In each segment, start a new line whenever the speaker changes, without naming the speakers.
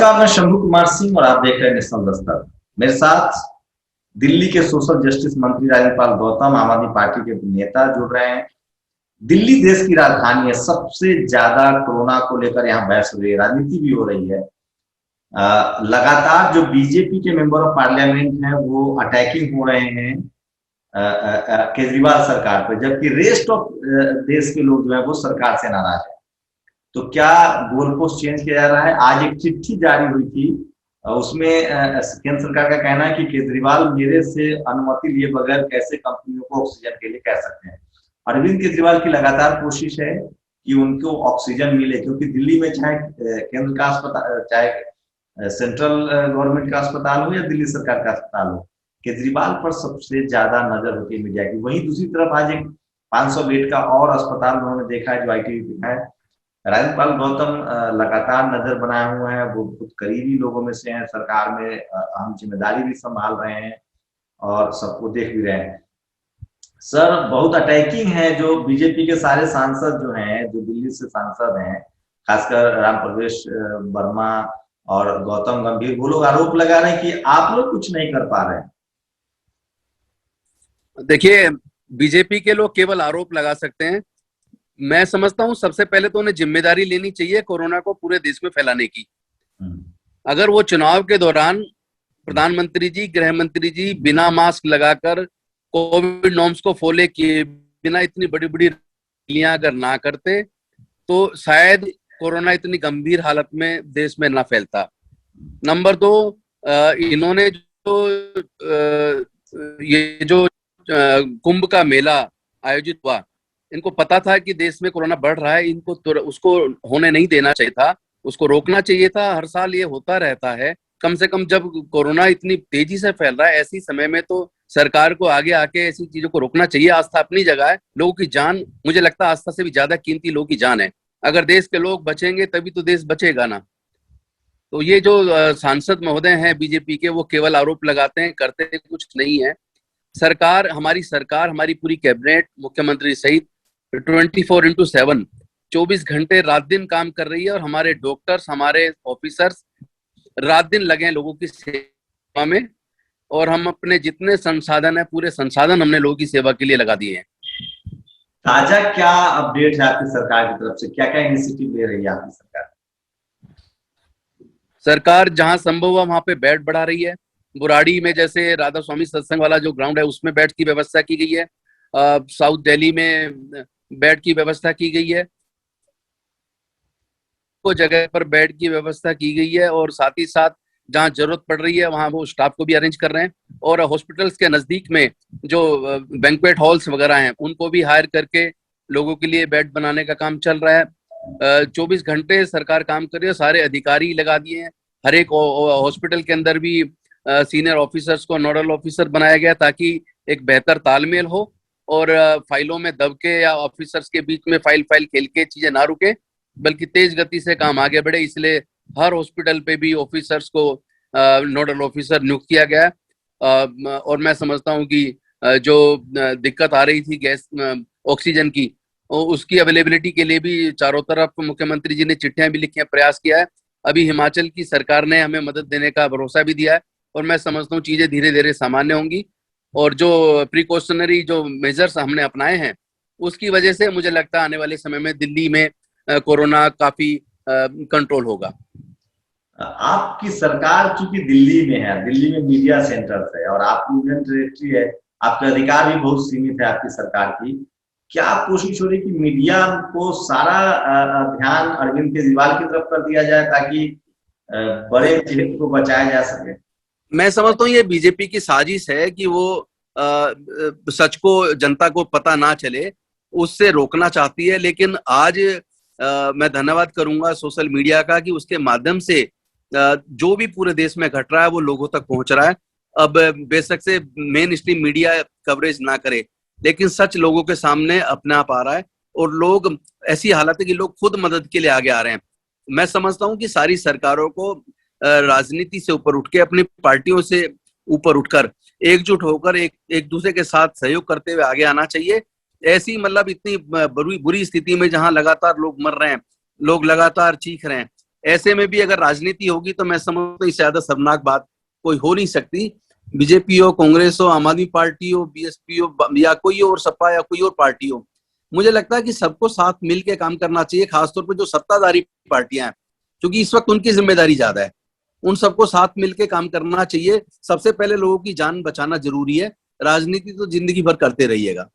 नमस्कार, मैं शंभू कुमार सिंह और आप देख रहे हैं नेशनल दस्तक। मेरे साथ दिल्ली के सोशल जस्टिस मंत्री राजपाल गौतम, आम आदमी पार्टी के नेता जुड़ रहे हैं। दिल्ली देश की राजधानी है, सबसे ज्यादा कोरोना को लेकर यहाँ बहस हो रही है, राजनीति भी हो रही है। लगातार जो बीजेपी के मेंबर ऑफ पार्लियामेंट हैं वो अटैकिंग हो रहे हैं केजरीवाल सरकार पर, जबकि रेस्ट ऑफ देश के लोग जो है वो सरकार से नाराज है। तो क्या गोल पोस्ट चेंज किया जा रहा है? आज एक चिट्ठी जारी हुई थी, उसमें केंद्र सरकार का कहना है कि केजरीवाल मेरे से अनुमति लिए बगैर कैसे कंपनियों को ऑक्सीजन के लिए कह सकते हैं। अरविंद केजरीवाल की लगातार कोशिश है कि उनको ऑक्सीजन मिले, क्योंकि दिल्ली में चाहे केंद्र का अस्पताल, चाहे सेंट्रल गवर्नमेंट का अस्पताल हो या दिल्ली सरकार का अस्पताल हो, केजरीवाल पर सबसे ज्यादा नजर होती है मीडिया की। वहीं दूसरी तरफ आज एक 500 बेड का और अस्पताल उन्होंने देखा है, जो ITV है। राजपाल गौतम लगातार नजर बनाए हुए हैं, वो खुद करीबी लोगों में से हैं, सरकार में अहम जिम्मेदारी भी संभाल रहे हैं और सबको देख भी रहे हैं। सर, बहुत अटैकिंग है जो बीजेपी के सारे सांसद जो हैं, जो दिल्ली से सांसद हैं, खासकर राम प्रवेश वर्मा और गौतम गंभीर, वो लोग आरोप लगा रहे हैं कि आप लोग कुछ नहीं कर पा रहे हैं।
देखिए, बीजेपी के लोग केवल आरोप लगा सकते हैं। मैं समझता हूं सबसे पहले तो उन्हें जिम्मेदारी लेनी चाहिए कोरोना को पूरे देश में फैलाने की। अगर वो चुनाव के दौरान प्रधानमंत्री जी, गृह मंत्री जी बिना मास्क लगाकर, कोविड नॉर्म्स को फॉलो किए बिना इतनी बड़ी बड़ी रैलियां अगर ना करते तो शायद कोरोना इतनी गंभीर हालत में देश में ना फैलता। नंबर 2, इन्होंने ये जो कुंभ का मेला आयोजित हुआ, इनको पता था कि देश में कोरोना बढ़ रहा है, इनको उसको होने नहीं देना चाहिए था, उसको रोकना चाहिए था। हर साल ये होता रहता है। कम से कम जब कोरोना इतनी तेजी से फैल रहा है, ऐसी समय में तो सरकार को आगे आके ऐसी चीजों को रोकना चाहिए। आस्था अपनी जगह है, लोगों की जान, मुझे लगता है आस्था से भी ज्यादा कीमती लोगों की जान है। अगर देश के लोग बचेंगे तभी तो देश बचेगा ना। तो ये जो सांसद महोदय हैं बीजेपी के, वो केवल आरोप लगाते हैं, करते कुछ नहीं है। सरकार, हमारी पूरी कैबिनेट, मुख्यमंत्री सहित 24/7 24 घंटे रात दिन काम कर रही है, और हमारे डॉक्टर्स, हमारे ऑफिसर्स रात दिन लगे हैं लोगों की सेवा में, और हम अपने जितने संसाधन है, पूरे संसाधन हमने लोगों की सेवा के लिए लगा दिए हैं।
ताजा क्या अपडेट है आपकी सरकार की तरफ से? क्या क्या इनिशिएटिव ले रही है आपकी सरकार?
सरकार जहां संभव हुआ वहां पे बेड बढ़ा रही है। बुराड़ी में जैसे राधा स्वामी सत्संग वाला जो ग्राउंड है, उसमें बेड की व्यवस्था की गई है। साउथ दिल्ली में बेड की व्यवस्था की गई है, को जगह पर बेड की व्यवस्था की गई है, और साथ ही साथ जहां जरूरत पड़ रही है वहां वो स्टाफ को भी अरेंज कर रहे हैं। और हॉस्पिटल्स के नजदीक में जो बैंक्वेट हॉल्स वगैरह हैं, उनको भी हायर करके लोगों के लिए बेड बनाने का काम चल रहा है। 24 घंटे सरकार काम कर रही है, सारे अधिकारी लगा दिए हैं। हर एक हॉस्पिटल के अंदर भी सीनियर ऑफिसर्स को नोडल ऑफिसर बनाया गया, ताकि एक बेहतर तालमेल हो और फाइलों में दबके या ऑफिसर्स के बीच में फाइल खेल के चीजें ना रुके, बल्कि तेज गति से काम आगे बढ़े। इसलिए हर हॉस्पिटल पे भी ऑफिसर्स को नोडल ऑफिसर नियुक्त किया गया। और मैं समझता हूँ कि जो दिक्कत आ रही थी गैस ऑक्सीजन की, उसकी अवेलेबिलिटी के लिए भी चारों तरफ मुख्यमंत्री जी ने चिट्ठियां भी लिखी हैं, प्रयास किया है। अभी हिमाचल की सरकार ने हमें मदद देने का भरोसा भी दिया है, और मैं समझता हूँ चीजें धीरे धीरे सामान्य होंगी। और जो प्रिकॉशनरी जो मेजर्स हमने अपनाए हैं, उसकी वजह से मुझे लगता है आने वाले समय में दिल्ली में कोरोना काफी कंट्रोल होगा।
आपकी सरकार चूंकि दिल्ली में है, दिल्ली में मीडिया सेंटर्स है और आप यूनियन टेरिटरी है, आपके अधिकार भी बहुत सीमित है आपकी सरकार की। क्या कोशिश हो रही कि मीडिया को सारा ध्यान अरविंद केजरीवाल की तरफ कर दिया जाए, ताकि बड़े चेहरे को बचाया जा सके? मैं
समझता हूँ ये बीजेपी की साजिश है कि वो सच को जनता को पता ना चले, उससे रोकना चाहती है। लेकिन आज मैं धन्यवाद करूंगा सोशल मीडिया का कि उसके माध्यम से जो भी पूरे देश में घट रहा है वो लोगों तक पहुंच रहा है। अब बेशक से मेन स्ट्रीम मीडिया कवरेज ना करे, लेकिन सच लोगों के सामने अपने आप आ रहा है, और लोग, ऐसी हालत है कि लोग खुद मदद के लिए आगे आ रहे हैं। मैं समझता हूं कि सारी सरकारों को राजनीति से ऊपर उठ के, अपनी पार्टियों से ऊपर उठकर, एकजुट होकर एक दूसरे के साथ सहयोग करते हुए आगे आना चाहिए। ऐसी मतलब इतनी बुरी स्थिति में जहां लगातार लोग मर रहे हैं, लोग लगातार चीख रहे हैं, ऐसे में भी अगर राजनीति होगी तो मैं समझता हूँ इससे ज्यादा शर्मनाक बात कोई हो नहीं सकती। बीजेपी हो, कांग्रेस हो, आम आदमी पार्टी हो, बीएसपी हो, या कोई और सपा या कोई और पार्टी हो, मुझे लगता है कि सबको साथ मिलकर काम करना चाहिए, खासतौर पर जो सत्ताधारी पार्टियां हैं, क्योंकि इस वक्त उनकी जिम्मेदारी ज्यादा है। उन सबको साथ मिलकर काम करना चाहिए। सबसे पहले लोगों की जान बचाना जरूरी है, राजनीति तो जिंदगी भर करते रहिएगा।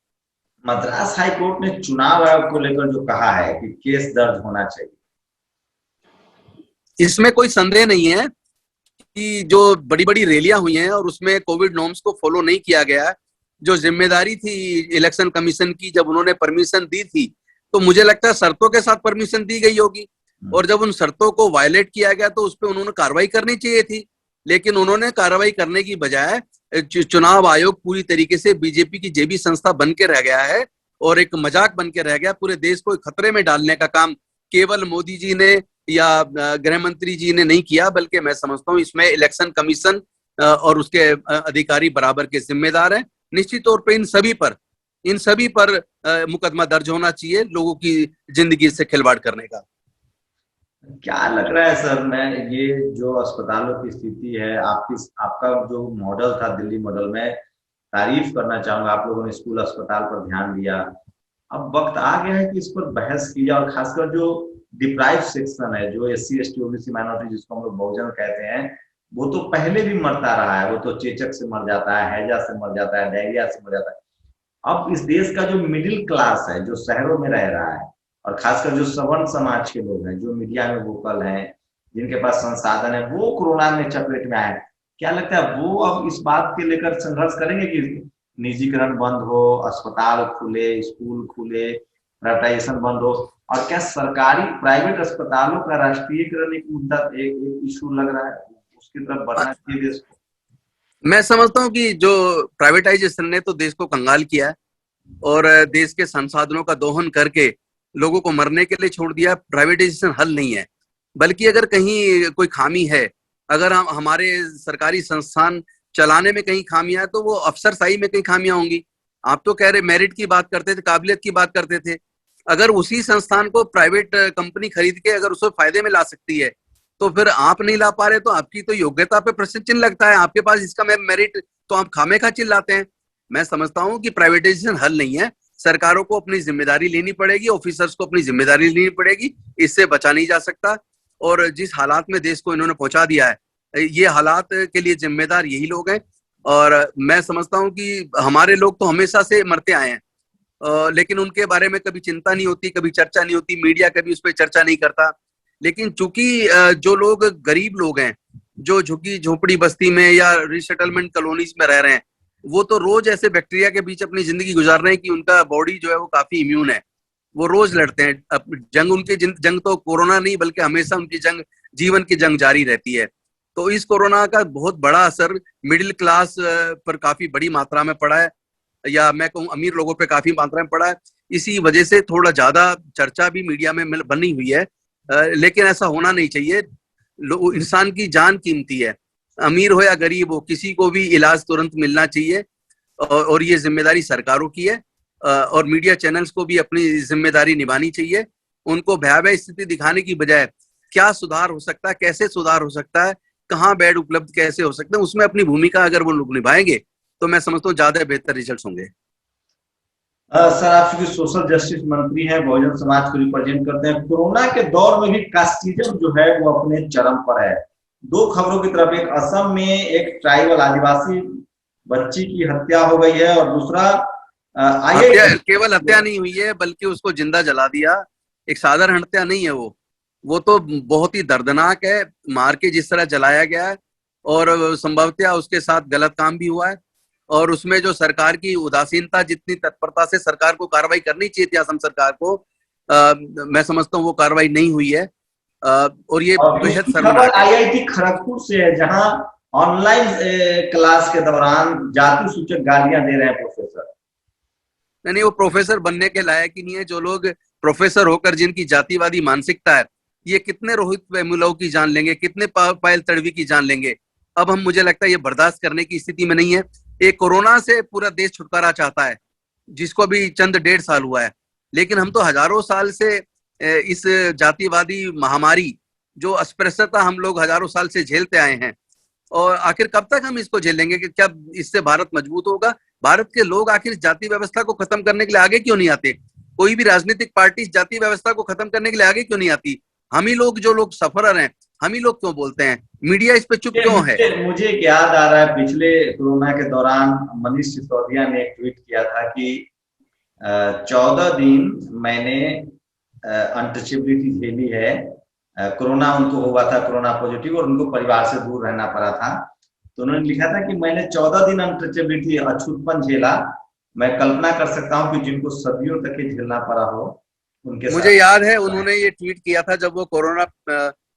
मद्रास हाई कोर्ट ने चुनाव आयोग को लेकर जो कहा है कि केस दर्ज होना चाहिए,
इसमें कोई संदेह नहीं है कि जो बड़ी बड़ी रैलियां हुई हैं और उसमें कोविड नॉर्म्स को फॉलो नहीं किया गया, जो जिम्मेदारी थी इलेक्शन कमीशन की, जब उन्होंने परमिशन दी थी तो मुझे लगता है शर्तों के साथ परमिशन दी गई होगी, और जब उन शर्तों को वायलेट किया गया तो उस पर उन्होंने कार्रवाई करनी चाहिए थी। लेकिन उन्होंने कार्रवाई करने की बजाय चुनाव आयोग पूरी तरीके से बीजेपी की जेबी संस्था बन के रह गया है और एक मजाक बन के रह गया। पूरे देश को खतरे में डालने का काम केवल मोदी जी ने या गृह मंत्री जी ने नहीं किया, बल्कि मैं समझता हूँ इसमें इलेक्शन कमीशन और उसके अधिकारी बराबर के जिम्मेदार हैं। निश्चित तौर पर इन सभी पर मुकदमा दर्ज होना चाहिए लोगों की जिंदगी से खिलवाड़ करने का।
क्या लग रहा है सर, मैं ये जो अस्पतालों की स्थिति है, आपका जो मॉडल था दिल्ली मॉडल में, तारीफ करना चाहूंगा, आप लोगों ने स्कूल अस्पताल पर ध्यान दिया। अब वक्त आ गया है कि इस पर बहस की जाए, और खासकर जो डिप्राइव सेक्शन है, जो SC ST OBC माइनॉरिटी जिसको हम लोग बहुजन कहते हैं, वो तो पहले भी मरता रहा है। वो तो चेचक से मर जाता है, हैजा से मर जाता है, डायरिया से मर जाता है। अब इस देश का जो मिडिल क्लास है, जो शहरों में रह रहा है, और खासकर जो सवर्ण समाज के लोग हैं, जो मीडिया में वोकल हैं, जिनके पास संसाधन है, वो कोरोना में चपेट में आए। क्या लगता है वो अब इस बात के लेकर संघर्ष करेंगे कि निजीकरण बंद हो, अस्पताल खुले, स्कूल खुले, प्राइवेटाइजेशन बंद हो? और क्या सरकारी प्राइवेट अस्पतालों का राष्ट्रीयकरण एक मुद्दा, एक इशू लग रहा है, उसकी तरफ बढ़ना चाहिए देश को?
मैं समझता हूँ कि जो प्राइवेटाइजेशन ने तो देश को कंगाल किया है और देश के संसाधनों का दोहन करके लोगों को मरने के लिए छोड़ दिया। प्राइवेटाइजेशन हल नहीं है, बल्कि अगर कहीं कोई खामी है, अगर हम हमारे सरकारी संस्थान चलाने में कहीं खामियां है तो वो अफसरशाही में कहीं खामियां होंगी। आप तो कह रहे मेरिट की बात करते थे, काबिलियत की बात करते थे। अगर उसी संस्थान को प्राइवेट कंपनी खरीद के अगर उसको फायदे में ला सकती है तो फिर आप नहीं ला पा रहे तो आपकी तो योग्यता पे प्रश्न चिन्ह लगता है। आपके पास इसका मेरिट तो आप खामे खा चिल्लाते हैं। मैं समझता हूँ कि प्राइवेटाइजेशन हल नहीं है। सरकारों को अपनी जिम्मेदारी लेनी पड़ेगी, ऑफिसर्स को अपनी जिम्मेदारी लेनी पड़ेगी, इससे बचा नहीं जा सकता। और जिस हालात में देश को इन्होंने पहुंचा दिया है, ये हालात के लिए जिम्मेदार यही लोग हैं। और मैं समझता हूं कि हमारे लोग तो हमेशा से मरते आए हैं, लेकिन उनके बारे में कभी चिंता नहीं होती, कभी चर्चा नहीं होती, मीडिया कभी उस पर चर्चा नहीं करता। लेकिन चूंकि जो लोग गरीब लोग हैं, जो झुग्गी झोपड़ी बस्ती में या रिसेटलमेंट कॉलोनीज में रह रहे हैं, वो तो रोज ऐसे बैक्टीरिया के बीच अपनी जिंदगी गुजार रहे हैं कि उनका बॉडी जो है वो काफी इम्यून है। वो रोज लड़ते हैं जंग। उनकी जंग तो कोरोना नहीं, बल्कि हमेशा उनकी जंग, जीवन की जंग जारी रहती है। तो इस कोरोना का बहुत बड़ा असर मिडिल क्लास पर काफी बड़ी मात्रा में पड़ा है, या मैं कहूँ अमीर लोगों पे काफी मात्रा में पड़ा है। इसी वजह से थोड़ा ज्यादा चर्चा भी मीडिया में बनी हुई है। लेकिन ऐसा होना नहीं चाहिए। इंसान की जान कीमती है, अमीर हो या गरीब हो, किसी को भी इलाज तुरंत मिलना चाहिए। और ये जिम्मेदारी सरकारों की है, और मीडिया चैनल्स को भी अपनी जिम्मेदारी निभानी चाहिए। उनको भयावह स्थिति दिखाने की बजाय क्या सुधार हो सकता है, कैसे सुधार हो सकता है, कहाँ बेड उपलब्ध कैसे हो सकते हैं, उसमें अपनी भूमिका अगर वो लोग निभाएंगे तो मैं समझता हूँ ज्यादा बेहतर रिजल्ट होंगे।
सर, आप चूंकि सोशल जस्टिस मंत्री हैं, बहुजन समाज को रिप्रेजेंट करते हैं, कोरोना के दौर में भी कास्टिज्म जो है वो अपने चरम पर है। दो खबरों की तरफ, एक असम में एक ट्राइबल आदिवासी बच्ची की हत्या हो गई है, और दूसरा
केवल हत्या नहीं हुई है बल्कि उसको जिंदा जला दिया। एक साधारण हत्या नहीं है वो तो बहुत ही दर्दनाक है। मार के जिस तरह जलाया गया है, और संभवतः उसके साथ गलत काम भी हुआ है। और उसमें जो सरकार की उदासीनता, जितनी तत्परता से सरकार को कार्रवाई करनी चाहिए थी, असम सरकार को, मैं समझता हूँ वो कार्रवाई नहीं हुई है। और ये बेहद
शर्मनाक है। IIT खड़गपुर से है, जहां ऑनलाइन क्लास के दौरान जाति सूचक गालियां दे रहे हैं प्रोफेसर।
नहीं, वो प्रोफेसर बनने के लायक ही नहीं है। जो लोग प्रोफेसर होकर जिनकी जातिवादी मानसिकता है, ये कितने रोहित वेमुला की जान लेंगे, कितने पायल तड़वी की जान लेंगे। अब हम, मुझे लगता है ये बर्दाश्त करने की स्थिति में नहीं है। एक कोरोना से पूरा देश छुटकारा चाहता है, जिसको भी चंद 1.5 साल हुआ है, लेकिन हम तो हजारों साल से इस जातिवादी महामारी जो अस्पृश्यता हम लोग हजारों साल से झेलते आए हैं, और आखिर कब तक हम इसको झेलेंगे? कि क्या इससे भारत मजबूत होगा? भारत के लोग आखिर जाति व्यवस्था को खत्म करने के लिए आगे क्यों नहीं आते? कोई भी राजनीतिक पार्टी जाति व्यवस्था को खत्म करने के लिए आगे क्यों नहीं आती? हम ही लोग, जो लोग सफरर हैं, हम ही लोग क्यों बोलते हैं? मीडिया इस पे चुप क्यों है?
मुझे याद आ रहा है, पिछले कोरोना के दौरान मनीष सिसोदिया ने एक ट्वीट किया था कि 14 दिन मैंने अनटचेबिलिटी झेली है। कोरोना उनको हुआ था, कोरोना पॉजिटिव, और उनको परिवार से दूर रहना पड़ा था। तो उन्होंने लिखा था कि मैंने 14 दिन अनटचेबिलिटी, अछूतपन झेला। मैं कल्पना कर सकता हूँ कि जिनको सदियों तक ये झेलना पड़ा हो, उनके
मुझे याद है उन्होंने ये ट्वीट किया था जब वो कोरोना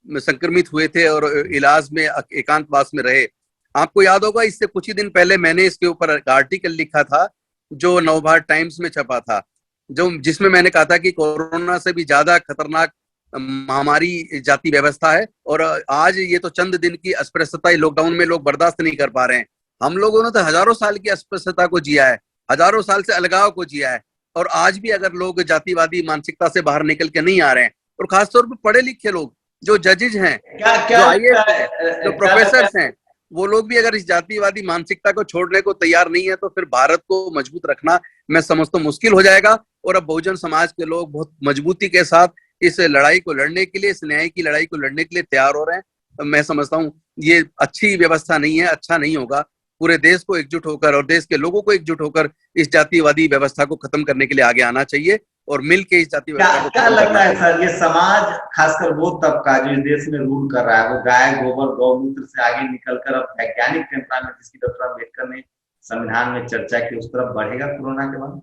में संक्रमित हुए थे और इलाज में एकांतवास में रहे। आपको याद होगा, इससे कुछ ही दिन पहले मैंने इसके ऊपर आर्टिकल लिखा था जो नवभारत टाइम्स में छपा था, जिसमें मैंने कहा था कि कोरोना से भी ज्यादा खतरनाक महामारी जाति व्यवस्था है। और आज ये तो चंद दिन की अस्पृश्यता लॉकडाउन में लोग बर्दाश्त नहीं कर पा रहे हैं। हम लोगों ने तो हजारों साल की अस्पृश्यता को जिया है, हजारों साल से अलगाव को जिया है, और आज भी अगर लोग जातिवादी मानसिकता से बाहर निकल के नहीं आ रहे हैं, और खासतौर पर पढ़े लिखे लोग, जो जजेज हैं, जो IAS हैं, जो प्रोफेसर हैं, वो लोग भी अगर इस जातिवादी मानसिकता को छोड़ने को तैयार नहीं है, तो फिर भारत को मजबूत रखना मैं समझता हूँ मुश्किल हो जाएगा। और अब बहुजन समाज के लोग बहुत मजबूती के साथ इस लड़ाई को लड़ने के लिए, इस न्याय की लड़ाई को लड़ने के लिए तैयार हो रहे हैं। मैं समझता हूँ ये अच्छी व्यवस्था नहीं है, अच्छा नहीं होगा। पूरे देश को एकजुट होकर और देश के लोगों को एकजुट होकर इस जातिवादी व्यवस्था को खत्म करने के लिए आगे आना चाहिए, और मिल के इस जाति व्यवस्था को
क्या लगता है सर, ये समाज, खासकर वो तबका जो इस देश में रूल कर रहा है, वो गाय गोबर गौमूत्र से आगे निकलकर अब वैज्ञानिक टेम्परामेंट, जिसकी डॉक्टर अम्बेडकर ने संविधान में चर्चा की, उस तरफ बढ़ेगा कोरोना के बाद?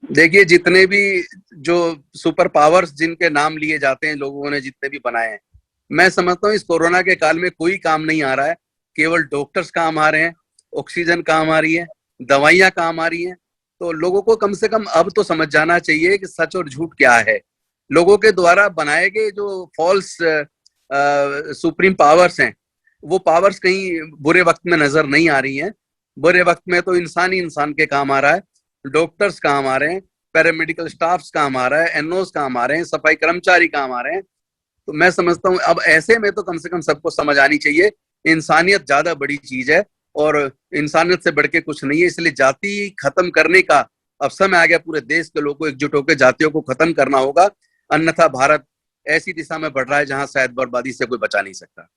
देखिए, जितने भी जो सुपर पावर्स जिनके नाम लिए जाते हैं लोगों ने जितने भी बनाए हैं, मैं समझता हूँ इस कोरोना के काल में कोई काम नहीं आ रहा है। केवल डॉक्टर्स काम आ रहे हैं, ऑक्सीजन काम आ रही है, दवाइयां काम आ रही हैं। तो लोगों को कम से कम अब तो समझ जाना चाहिए कि सच और झूठ क्या है। लोगों के द्वारा बनाए गए जो फॉल्स सुप्रीम पावर्स हैं, वो पावर्स कहीं बुरे वक्त में नजर नहीं आ रही हैं। बुरे वक्त में तो इंसान ही इंसान के काम आ रहा है। डॉक्टर्स काम आ रहे हैं, पैरामेडिकल स्टाफ्स काम आ रहा है, NOs काम आ रहे हैं, सफाई कर्मचारी काम आ रहे हैं। तो मैं समझता हूँ अब ऐसे में तो कम से कम सबको समझ आनी चाहिए, इंसानियत ज्यादा बड़ी चीज है और इंसानियत से बढ़ के कुछ नहीं है। इसलिए जाति खत्म करने का अब समय आ गया। पूरे देश के लोगों को एकजुट होकर जातियों को खत्म करना होगा, अन्यथा भारत ऐसी दिशा में बढ़ रहा है जहां शायद बर्बादी से कोई बचा नहीं सकता।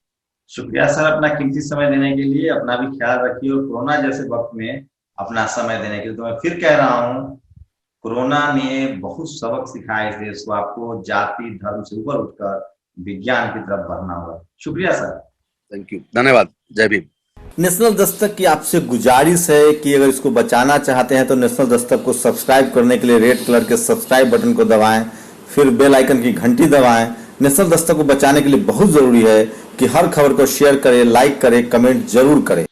शुक्रिया सर, अपना कीमती समय देने के लिए। अपना भी ख्याल रखिए, और कोरोना जैसे वक्त में अपना समय देने के लिए। तो मैं फिर कह रहा हूँ, कोरोना ने बहुत सबक सिखाया इस देश को। आपको जाति धर्म से ऊपर उठकर विज्ञान की तरफ बढ़ना होगा। शुक्रिया सर।
थैंक यू, धन्यवाद। जय भीम।
नेशनल दस्तक की आपसे गुजारिश है कि अगर इसको बचाना चाहते हैं तो नेशनल दस्तक को सब्सक्राइब करने के लिए रेड कलर के सब्सक्राइब बटन को दबाएं, फिर बेल आइकन की घंटी दबाएं। नेशनल दस्तक को बचाने के लिए बहुत जरूरी है कि हर खबर को शेयर करें, लाइक करें, कमेंट जरूर करें।